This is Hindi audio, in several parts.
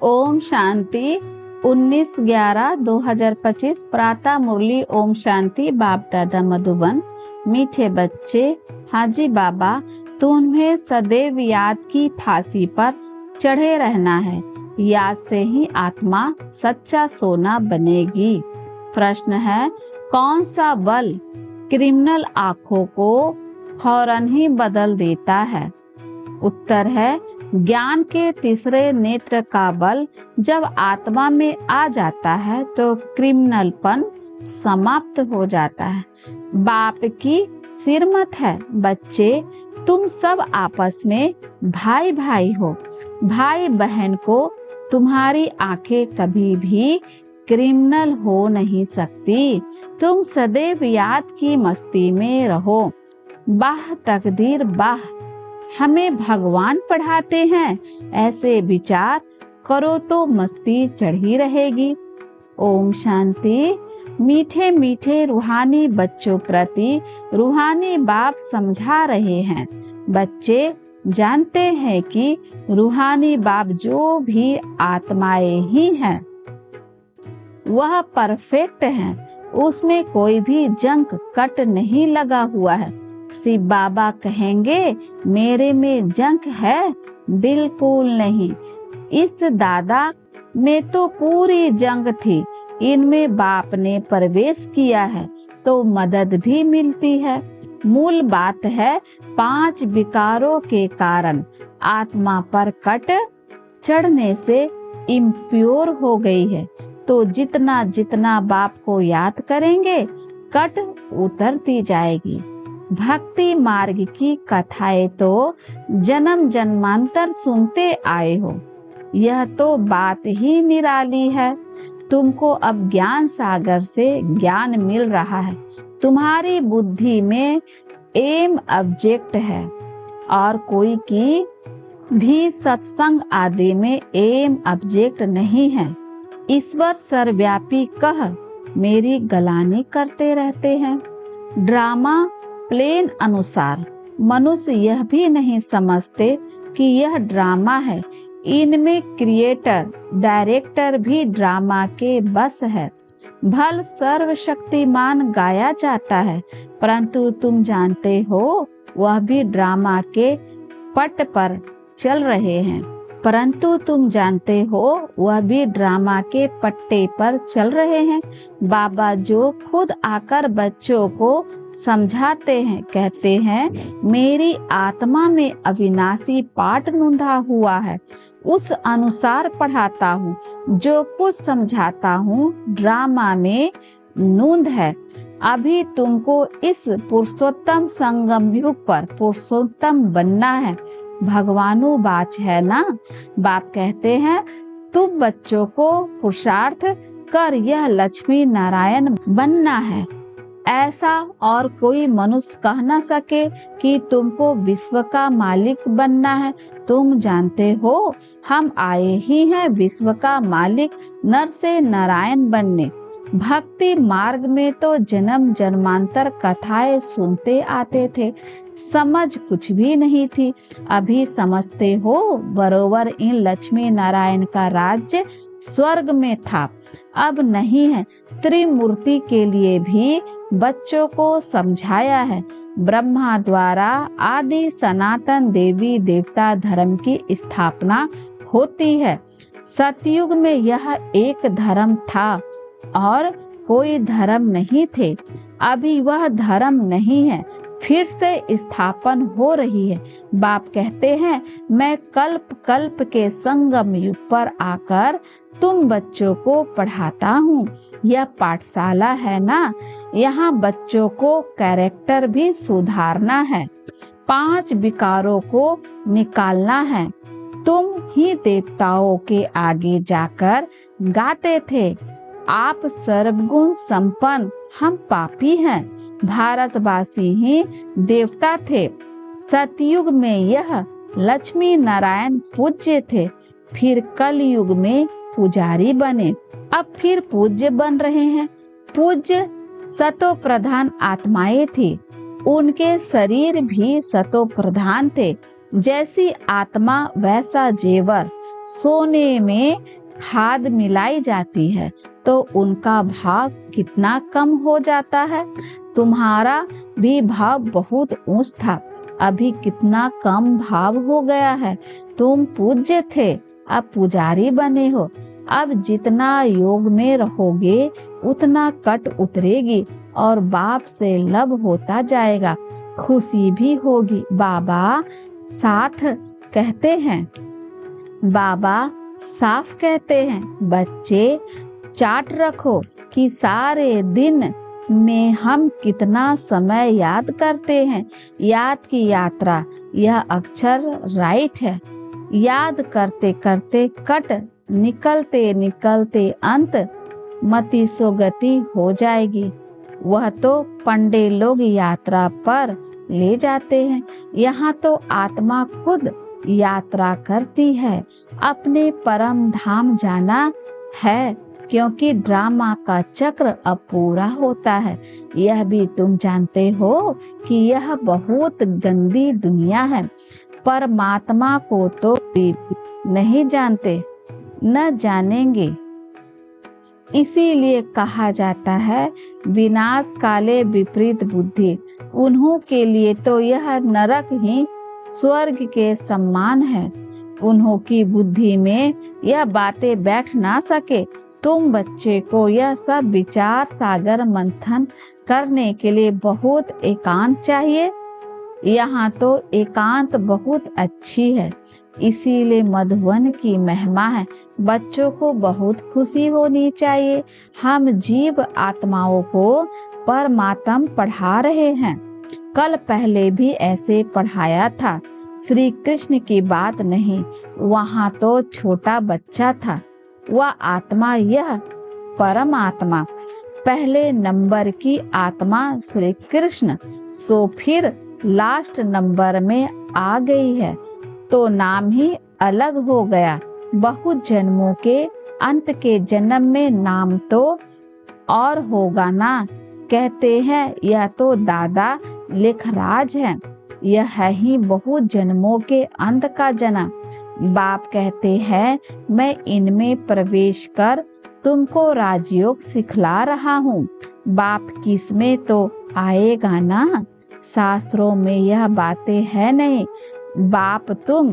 ओम शांति। 19/11/2025 प्रातः मुरली। ओम शांति। बाप दादा मधुबन। मीठे बच्चे, हाजी बाबा, तुम्हें सदैव याद की फांसी पर चढ़े रहना है। याद से ही आत्मा सच्चा सोना बनेगी। प्रश्न है, कौन सा बल क्रिमिनल आँखों को फौरन ही बदल देता है? उत्तर है, ज्ञान के तीसरे नेत्र का बल जब आत्मा में आ जाता है तो क्रिमिनलपन समाप्त हो जाता है। बाप की सिरमत है, बच्चे तुम सब आपस में भाई भाई हो। भाई बहन को तुम्हारी आंखें कभी भी क्रिमिनल हो नहीं सकती। तुम सदैव याद की मस्ती में रहो। बाह तकदीर बाह, हमें भगवान पढ़ाते हैं, ऐसे विचार करो तो मस्ती चढ़ी रहेगी। ओम शांति। मीठे मीठे रूहानी बच्चों प्रति रूहानी बाप समझा रहे हैं। बच्चे जानते हैं कि रूहानी बाप जो भी आत्माएं ही हैं वह परफेक्ट है, उसमें कोई भी जंक कट नहीं लगा हुआ है। शिव बाबा कहेंगे मेरे में जंक है? बिल्कुल नहीं। इस दादा में तो पूरी जंग थी, इनमें बाप ने प्रवेश किया है तो मदद भी मिलती है। मूल बात है 5 विकारों के कारण आत्मा पर कट चढ़ने से इम्प्योर हो गई है, तो जितना जितना बाप को याद करेंगे कट उतरती जाएगी। भक्ति मार्ग की कथाएं तो जन्म जन्मांतर सुनते आए हो, यह तो बात ही निराली है। तुमको अब ज्ञान सागर से ज्ञान मिल रहा है। तुम्हारी बुद्धि में एम ऑब्जेक्ट है और कोई की भी सत्संग आदि में एम ऑब्जेक्ट नहीं है। ईश्वर सर्वव्यापी कह मेरी गलानी करते रहते हैं। ड्रामा प्लेन अनुसार मनुष्य यह भी नहीं समझते कि यह ड्रामा है। इनमें क्रिएटर डायरेक्टर भी ड्रामा के बस है। भल सर्वशक्तिमान गाया जाता है, परंतु तुम जानते हो वह भी ड्रामा के पट पर चल रहे हैं। परंतु तुम जानते हो वह भी ड्रामा के पट्टे पर चल रहे हैं। बाबा जो खुद आकर बच्चों को समझाते हैं, कहते हैं मेरी आत्मा में अविनाशी पाठ नूंधा हुआ है, उस अनुसार पढ़ाता हूँ। जो कुछ समझाता हूँ ड्रामा में नूंद है। अभी तुमको इस पुरुषोत्तम संगम युग पर पुरुषोत्तम बनना है। भगवानुवाच है ना। बाप कहते हैं तुम बच्चों को पुरुषार्थ कर यह लक्ष्मी नारायण बनना है। ऐसा और कोई मनुष्य कह न सके कि तुमको विश्व का मालिक बनना है। तुम जानते हो हम आए ही हैं विश्व का मालिक नर से नारायण बनने। भक्ति मार्ग में तो जन्म जन्मांतर कथाएं सुनते आते थे, समझ कुछ भी नहीं थी। अभी समझते हो बरोबर इन लक्ष्मी नारायण का राज्य स्वर्ग में था, अब नहीं है। त्रिमूर्ति के लिए भी बच्चों को समझाया है। ब्रह्मा द्वारा आदि सनातन देवी देवता धर्म की स्थापना होती है। सतयुग में यह एक धर्म था और कोई धर्म नहीं थे। अभी वह धर्म नहीं है, फिर से स्थापन हो रही है। बाप कहते हैं मैं कल्प कल्प के संगम युग पर आकर तुम बच्चों को पढ़ाता हूँ। यह पाठशाला है ना, यहाँ बच्चों को कैरेक्टर भी सुधारना है, 5 विकारों को निकालना है। तुम ही देवताओं के आगे जाकर गाते थे आप सर्वगुण संपन्न, हम पापी हैं। भारतवासी ही देवता थे। सतयुग में यह लक्ष्मी नारायण पूज्य थे, फिर कलयुग में पुजारी बने, अब फिर पूज्य बन रहे हैं। पूज्य सतो प्रधान आत्माएं थी, उनके शरीर भी सतो प्रधान थे। जैसी आत्मा वैसा जेवर, सोने में खाद मिलाई जाती है तो उनका भाव कितना कम हो जाता है। तुम्हारा भी भाव बहुत ऊंच था, अभी कितना कम भाव हो गया है। तुम पूज्य थे, अब पुजारी बने हो। अब जितना योग में रहोगे उतना कट उतरेगी और बाप से लब होता जाएगा, खुशी भी होगी। बाबा साथ कहते हैं, बाबा साफ कहते हैं, बच्चे चार्ट रखो कि सारे दिन में हम कितना समय याद करते हैं। याद की यात्रा यह अक्षर राइट है। याद करते करते कट निकलते निकलते अंत मति सो गति हो जाएगी। वह तो पंडे लोग यात्रा पर ले जाते हैं, यहाँ तो आत्मा खुद यात्रा करती है। अपने परम धाम जाना है, क्योंकि ड्रामा का चक्र अब पूरा होता है। यह भी तुम जानते हो कि यह बहुत गंदी दुनिया है। परमात्मा को तो नहीं जानते, न जानेंगे। इसीलिए कहा जाता है विनाश काले विपरीत बुद्धि। उन्हों के लिए तो यह नरक ही स्वर्ग के समान है। उन्हों की बुद्धि में यह बातें बैठ ना सके। तुम बच्चे को यह सब विचार सागर मंथन करने के लिए बहुत एकांत चाहिए। यहाँ तो एकांत बहुत अच्छी है, इसीलिए मधुवन की महिमा है। बच्चों को बहुत खुशी होनी चाहिए। हम जीव आत्माओं को परमात्मा पढ़ा रहे हैं। कल पहले भी ऐसे पढ़ाया था। श्री कृष्ण की बात नहीं, वहाँ तो छोटा बच्चा था। वह आत्मा, यह परमात्मा पहले नंबर की आत्मा श्री कृष्ण, सो फिर लास्ट नंबर में आ गई है तो नाम ही अलग हो गया। बहुत जन्मों के अंत के जन्म में नाम तो और होगा ना। कहते हैं यह तो दादा लेखराज है। यह है ही बहुत जन्मों के अंत का जन्म। बाप कहते हैं मैं इनमें प्रवेश कर तुमको राजयोग सिखला रहा हूँ। बाप किसमें तो आएगा ना। शास्त्रों में यह बातें है नहीं। बाप तुम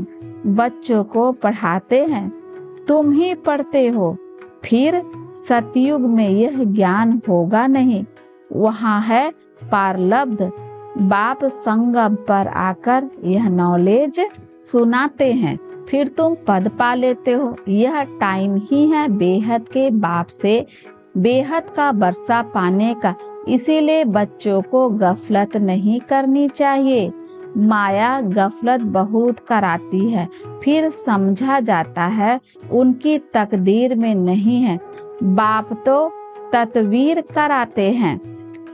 बच्चों को पढ़ाते हैं, तुम ही पढ़ते हो। फिर सतयुग में यह ज्ञान होगा नहीं। वहाँ है पारलब्ध। बाप संगम पर आकर यह नॉलेज सुनाते हैं, फिर तुम पद पा लेते हो। यह टाइम ही है बेहद के बाप से बेहद का वर्षा पाने का। इसीलिए बच्चों को गफलत नहीं करनी चाहिए। माया गफलत बहुत कराती है, फिर समझा जाता है उनकी तकदीर में नहीं है। बाप तो तत्वीर कराते हैं।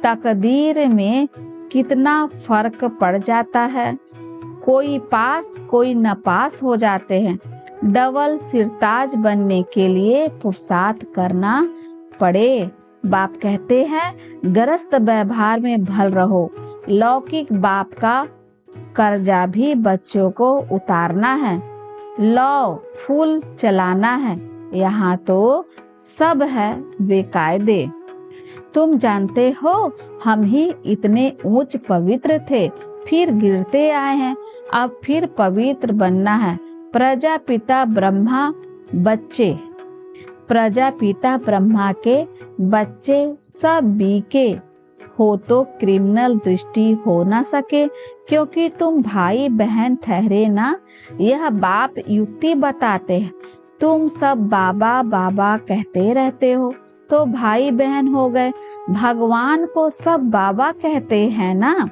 तकदीर में कितना फर्क पड़ जाता है। कोई पास कोई न पास हो जाते हैं। डबल सिरताज बनने के लिए पुरुषार्थ करना पड़े। बाप कहते हैं गृहस्थ व्यवहार में भल रहो। लौकिक बाप का कर्जा भी बच्चों को उतारना है। लौ फूल चलाना है। यहाँ तो सब है बेकायदे। तुम जानते हो हम ही इतने ऊंच पवित्र थे, फिर गिरते आए हैं। अब फिर पवित्र बनना है। प्रजापिता ब्रह्मा बच्चे, प्रजापिता ब्रह्मा के बच्चे सब बीके हो तो क्रिमिनल दृष्टि हो ना सके, क्योंकि तुम भाई बहन ठहरे ना। यह बाप युक्ति बताते हैं। तुम सब बाबा बाबा कहते रहते हो तो भाई बहन हो गए। भगवान को सब बाबा कहते हैं ना।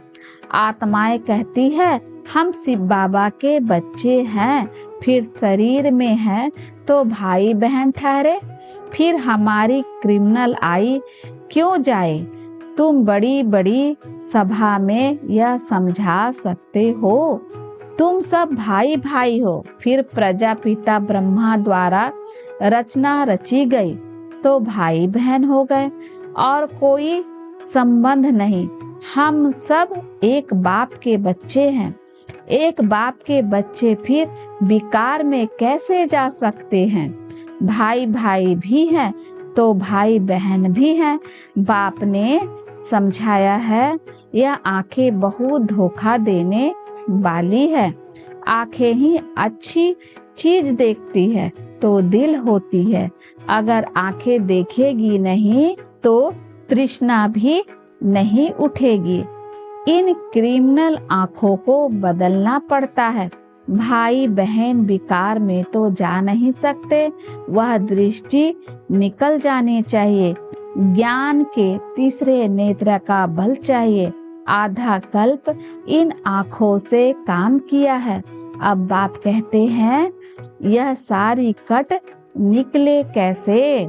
आत्माएं कहती है हम शिव बाबा के बच्चे हैं, फिर शरीर में है तो भाई बहन ठहरे। फिर हमारी क्रिमिनल आई क्यों जाए। तुम बड़ी बड़ी सभा में यह समझा सकते हो। तुम सब भाई भाई हो। फिर प्रजापिता ब्रह्मा द्वारा रचना रची गई तो भाई बहन हो गए और कोई संबंध नहीं। हम सब एक बाप के बच्चे हैं। एक बाप के बच्चे फिर विकार में कैसे जा सकते हैं? भाई भाई भी हैं तो भाई बहन भी हैं। बाप ने समझाया है, यह आंखें बहुत धोखा देने वाली है। आंखें ही अच्छी चीज देखती है तो दिल होती है। अगर आंखें देखेगी नहीं तो तृष्णा भी नहीं उठेगी। इन क्रिमिनल आंखों को बदलना पड़ता है। भाई बहन विकार में तो जा नहीं सकते, वह दृष्टि निकल जानी चाहिए। ज्ञान के तीसरे नेत्र का बल चाहिए। आधा कल्प इन आंखों से काम किया है। अब बाप कहते हैं, यह सारी कट निकले कैसे?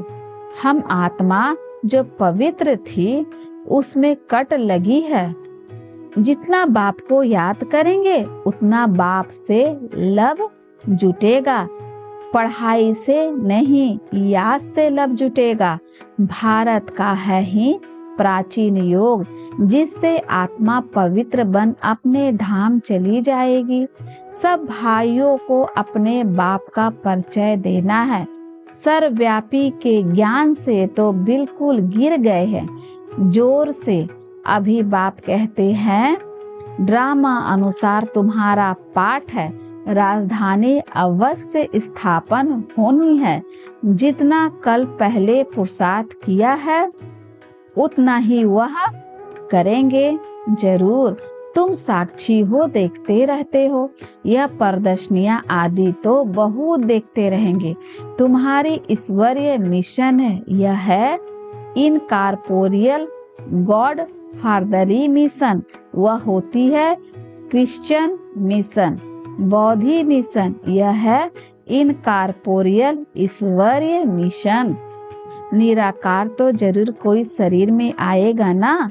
हम आत्मा जो पवित्र थी उसमें कट लगी है। जितना बाप को याद करेंगे उतना बाप से लब जुटेगा। पढ़ाई से नहीं, याद से लब जुटेगा। भारत का है ही प्राचीन योग, जिससे आत्मा पवित्र बन अपने धाम चली जाएगी। सब भाइयों को अपने बाप का परिचय देना है। सर्वव्यापी के ज्ञान से तो बिल्कुल गिर गए हैं, जोर से। अभी बाप कहते हैं, ड्रामा अनुसार तुम्हारा पाठ है, राजधानी अवश्य स्थापन होनी है। जितना कल पहले पुरुषार्थ किया है उतना ही वह करेंगे जरूर। तुम साक्षी हो, देखते रहते हो। यह प्रदर्शनियां आदि तो बहुत देखते रहेंगे। तुम्हारी ईश्वरीय मिशन है, यह है इनकॉर्पोरियल गॉड फादरी मिशन। वह होती है क्रिश्चियन मिशन। बौद्धि मिशन यह है इनकॉर्पोरियल ईश्वरीय मिशन। निराकार तो जरूर कोई शरीर में आएगा ना।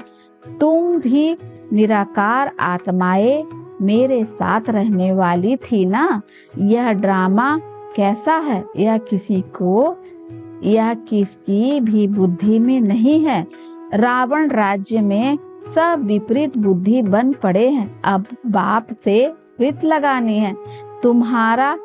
तुम भी निराकार आत्माएं मेरे साथ रहने वाली थी ना। यह ड्रामा कैसा है, यह किसकी भी बुद्धि में नहीं है। रावण राज्य में सब विपरीत बुद्धि बन पड़े हैं। अब बाप से प्रीत लगानी है। तुम्हारा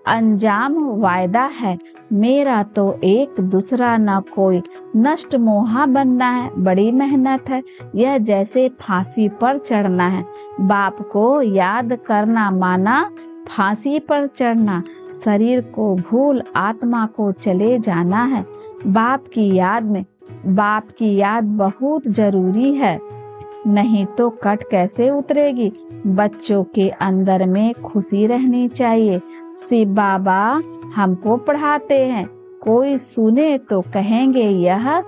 अंजाम वायदा है, मेरा तो एक दूसरा न कोई। नष्ट मोहा बनना है, बड़ी मेहनत है। यह जैसे फांसी पर चढ़ना है। बाप को याद करना माना फांसी पर चढ़ना। शरीर को भूल आत्मा को चले जाना है। बाप की याद बहुत जरूरी है, नहीं तो कट कैसे उतरेगी। बच्चों के अंदर में खुशी रहनी चाहिए। शिव बाबा हमको पढ़ाते हैं, कोई सुने तो कहेंगे यह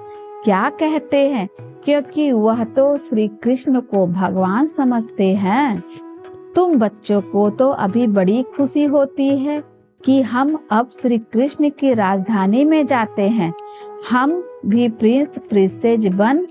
क्या कहते हैं, क्योंकि वह तो श्री कृष्ण को भगवान समझते हैं। तुम बच्चों को तो अभी बड़ी खुशी होती है कि हम अब श्री कृष्ण की राजधानी में जाते हैं। हम भी प्रिंस प्रिंसेस बन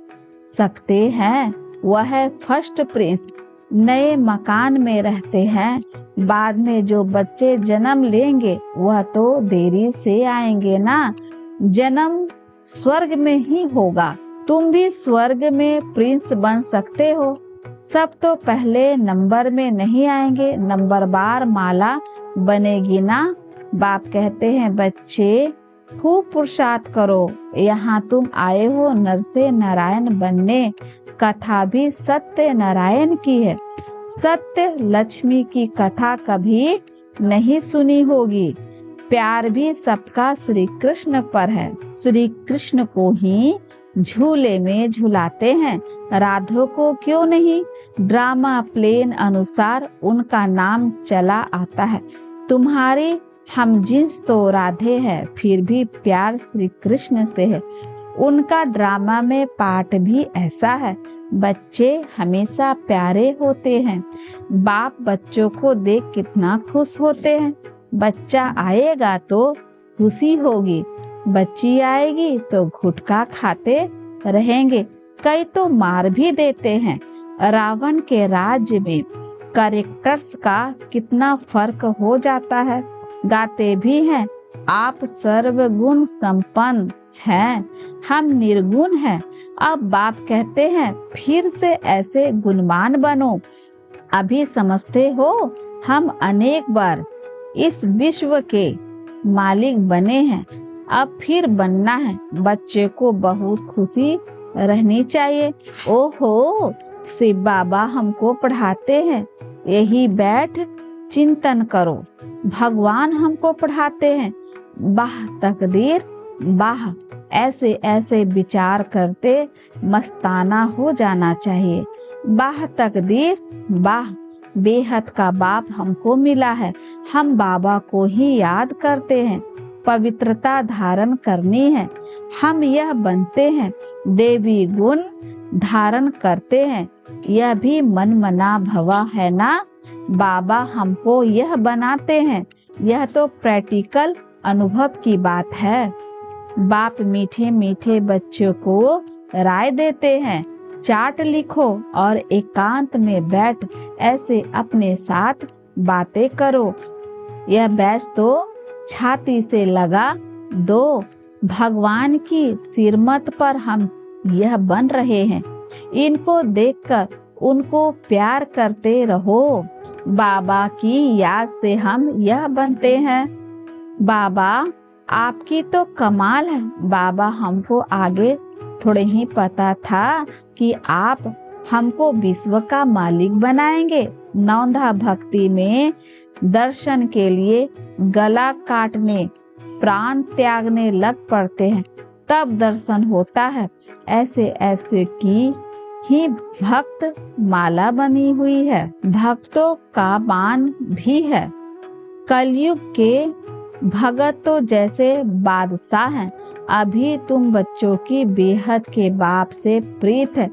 सकते हैं। वह है फर्स्ट प्रिंस। नए मकान में रहते हैं। बाद में जो बच्चे जन्म लेंगे वह तो देरी से आएंगे ना। जन्म स्वर्ग में ही होगा। तुम भी स्वर्ग में प्रिंस बन सकते हो। सब तो पहले नंबर में नहीं आएंगे, नंबरवार माला बनेगी ना। बाप कहते हैं, बच्चे खूब पुरुषार्थ करो। यहाँ तुम आए हो नर से नारायण बनने। कथा भी सत्य नारायण की है। सत्य लक्ष्मी की कथा कभी नहीं सुनी होगी। प्यार भी सबका श्री कृष्ण पर है। श्री कृष्ण को ही झूले में झुलाते हैं, राधो को क्यों नहीं। ड्रामा प्लेन अनुसार उनका नाम चला आता है। तुम्हारी हम जिन्स तो राधे है, फिर भी प्यार श्री कृष्ण से है। उनका ड्रामा में पाठ भी ऐसा है। बच्चे हमेशा प्यारे होते हैं। बाप बच्चों को देख कितना खुश होते हैं। बच्चा आएगा तो खुशी होगी, बच्ची आएगी तो गुटखा खाते रहेंगे। कई तो मार भी देते हैं। रावण के राज्य में कैरेक्टर्स का कितना फर्क हो जाता है। गाते भी हैं, आप सर्वगुण संपन्न हैं, हम निर्गुण हैं। अब बाप कहते हैं, फिर से ऐसे गुणवान बनो। अभी समझते हो हम अनेक बार इस विश्व के मालिक बने हैं, अब फिर बनना है। बच्चे को बहुत खुशी रहनी चाहिए। ओहो, शिव बाबा हमको पढ़ाते हैं, यही बैठ चिंतन करो। भगवान हमको पढ़ाते हैं, वाह तकदीर वाह। ऐसे ऐसे विचार करते मस्ताना हो जाना चाहिए। वाह तकदीर वाह, बेहद का बाप हमको मिला है। हम बाबा को ही याद करते हैं, पवित्रता धारण करनी है। हम यह बनते हैं, देवी गुण धारण करते हैं, यह भी मन मना भवा है ना। बाबा हमको यह बनाते हैं, यह तो प्रैक्टिकल अनुभव की बात है। बाप मीठे मीठे बच्चों को राय देते हैं, चार्ट लिखो और एकांत में बैठ ऐसे अपने साथ बातें करो। यह बैच तो छाती से लगा दो। भगवान की सिरमत पर हम यह बन रहे हैं, इनको देखकर उनको प्यार करते रहो। बाबा की याद से हम यह बनते हैं। बाबा आपकी तो कमाल है। बाबा हमको आगे थोड़े ही पता था कि आप हमको विश्व का मालिक बनाएंगे। नौंधा भक्ति में दर्शन के लिए गला काटने प्राण त्यागने लग पड़ते हैं, तब दर्शन होता है। ऐसे ऐसे की ही भक्त माला बनी हुई है, भक्तों का बाण भी है। कलयुग के भगत तो जैसे बादशाह हैं। अभी तुम बच्चों की बेहद के बाप से प्रीत है।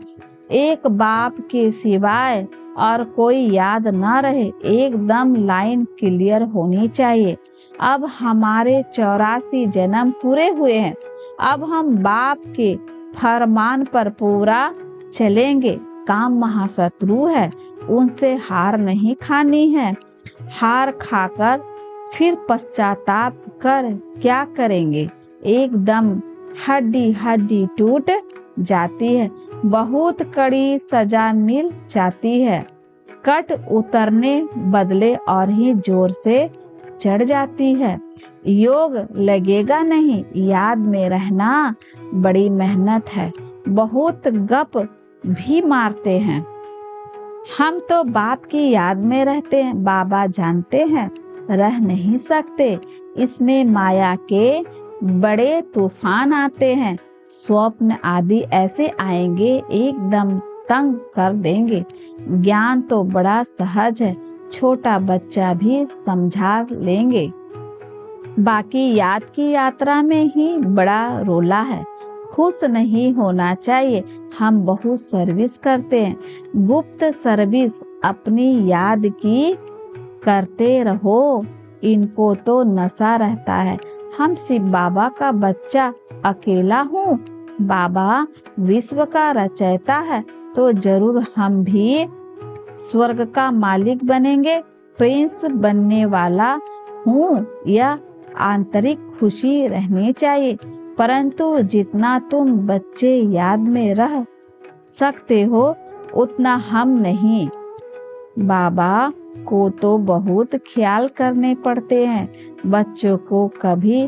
एक बाप के सिवाय और कोई याद ना रहे, एकदम लाइन क्लियर होनी चाहिए। अब हमारे 84 जन्म पूरे हुए हैं, अब हम बाप के फरमान पर पूरा चलेंगे। काम महाशत्रु है, उनसे हार नहीं खानी है। हार खाकर फिर पश्चाताप कर क्या करेंगे। एकदम हड्डी हड्डी टूट जाती है, बहुत कड़ी सजा मिल जाती है। कट उतरने बदले और ही जोर से चढ़ जाती है। योग लगेगा नहीं, याद में रहना बड़ी मेहनत है। बहुत गप भी मारते हैं। हम तो बाप की याद में रहते हैं, बाबा जानते हैं रह नहीं सकते। इसमें माया के बड़े तूफान आते हैं, स्वप्न आदि ऐसे आएंगे एकदम तंग कर देंगे। ज्ञान तो बड़ा सहज है, छोटा बच्चा भी समझा लेंगे। बाकी याद की यात्रा में ही बड़ा रोला है। खुश नहीं होना चाहिए। हम बहुत सर्विस करते हैं, गुप्त सर्विस अपनी याद की करते रहो। इनको तो नशा रहता है। हम शिव बाबा का बच्चा अकेला हूँ, बाबा विश्व का रचयिता है, तो जरूर हम भी स्वर्ग का मालिक बनेंगे। प्रिंस बनने वाला हूँ, यह आंतरिक खुशी रहनी चाहिए। परंतु जितना तुम बच्चे याद में रह सकते हो उतना हम नहीं। बाबा को तो बहुत ख्याल करने पड़ते हैं। बच्चों को कभी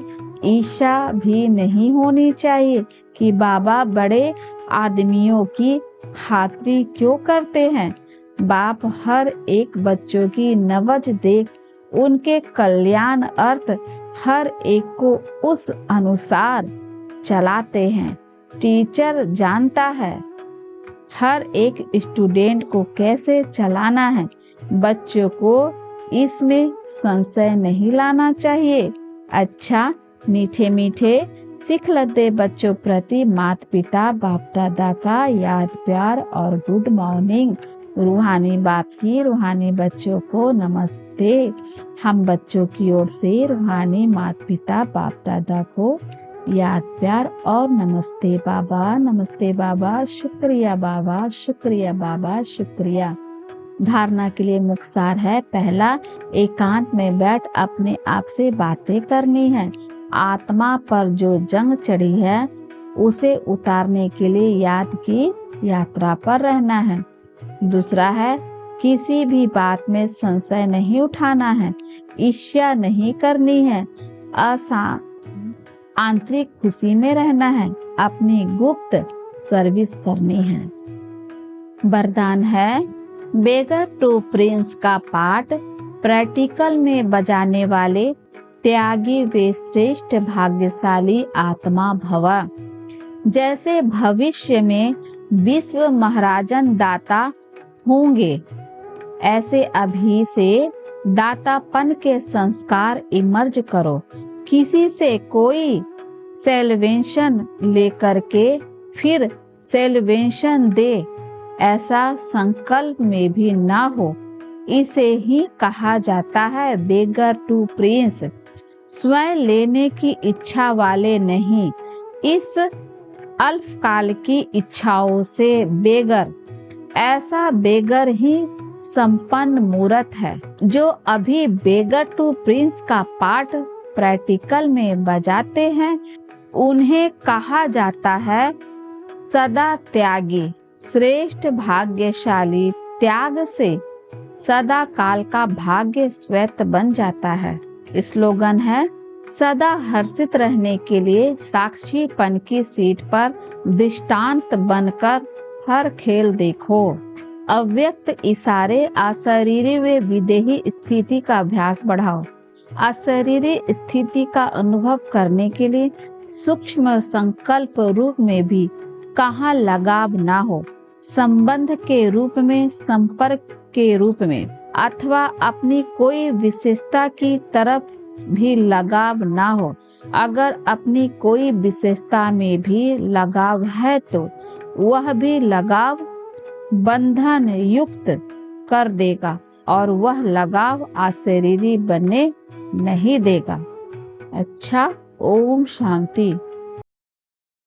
ईर्ष्या भी नहीं होनी चाहिए कि बाबा बड़े आदमियों की खातिरी क्यों करते हैं। बाप हर एक बच्चों की नवज देख उनके कल्याण अर्थ हर एक को उस अनुसार चलाते हैं। टीचर जानता है हर एक स्टूडेंट को कैसे चलाना है। बच्चों को इसमें संशय नहीं लाना चाहिए। अच्छा, मीठे मीठे सीख लेते बच्चों प्रति माता पिता बाप दादा का याद प्यार और गुड मॉर्निंग। रूहानी बाप की रूहानी बच्चों को नमस्ते। हम बच्चों की ओर से रूहानी माता पिता बाप दादा को याद प्यार और नमस्ते बाबा, नमस्ते बाबा, शुक्रिया बाबा, शुक्रिया बाबा, शुक्रिया। धारणा के लिए मुख्य सार है। पहला, एकांत में बैठ अपने आप से बातें करनी है। आत्मा पर जो जंग चढ़ी है उसे उतारने के लिए याद की यात्रा पर रहना है। दूसरा है, किसी भी बात में संशय नहीं उठाना है, ईर्ष्या नहीं करनी है, आंतरिक खुशी में रहना है, अपनी गुप्त सर्विस करनी है। वरदान है, बेगर टू प्रिंस का पाठ प्रैक्टिकल में बजाने वाले त्यागी वे श्रेष्ठ भाग्यशाली आत्मा भव। जैसे भविष्य में विश्व महाराजन दाता होंगे, ऐसे अभी से दातापन के संस्कार इमर्ज करो। किसी से कोई सेल्वेशन लेकर के फिर सेल्वेशन दे, ऐसा संकल्प में भी ना हो। इसे ही कहा जाता है बेगर टू प्रिंस। स्वयं लेने की इच्छा वाले नहीं, इस अल्पकाल की इच्छाओं से बेगर। ऐसा बेगर ही संपन्न मूर्त है। जो अभी बेगर टू प्रिंस का पाठ प्रैक्टिकल में बजाते हैं, उन्हें कहा जाता है सदा त्यागी श्रेष्ठ भाग्यशाली। त्याग से सदा काल का भाग्य स्वैत बन जाता है। स्लोगन है, सदा हर्षित रहने के लिए साक्षीपन की सीट पर दृष्टांत बनकर हर खेल देखो। अव्यक्त इशारे अशरीरी व विदेही स्थिति का अभ्यास बढ़ाओ। अशरीरी स्थिति का अनुभव करने के लिए सूक्ष्म संकल्प रूप में भी कहाँ लगाव ना हो, संबंध के रूप में, संपर्क के रूप में, अथवा अपनी कोई विशेषता की तरफ भी लगाव ना हो। अगर अपनी कोई विशेषता में भी लगाव है तो वह भी लगाव बंधन युक्त कर देगा और वह लगाव अशरीरी बनने नहीं देगा। अच्छा, ओम शांति।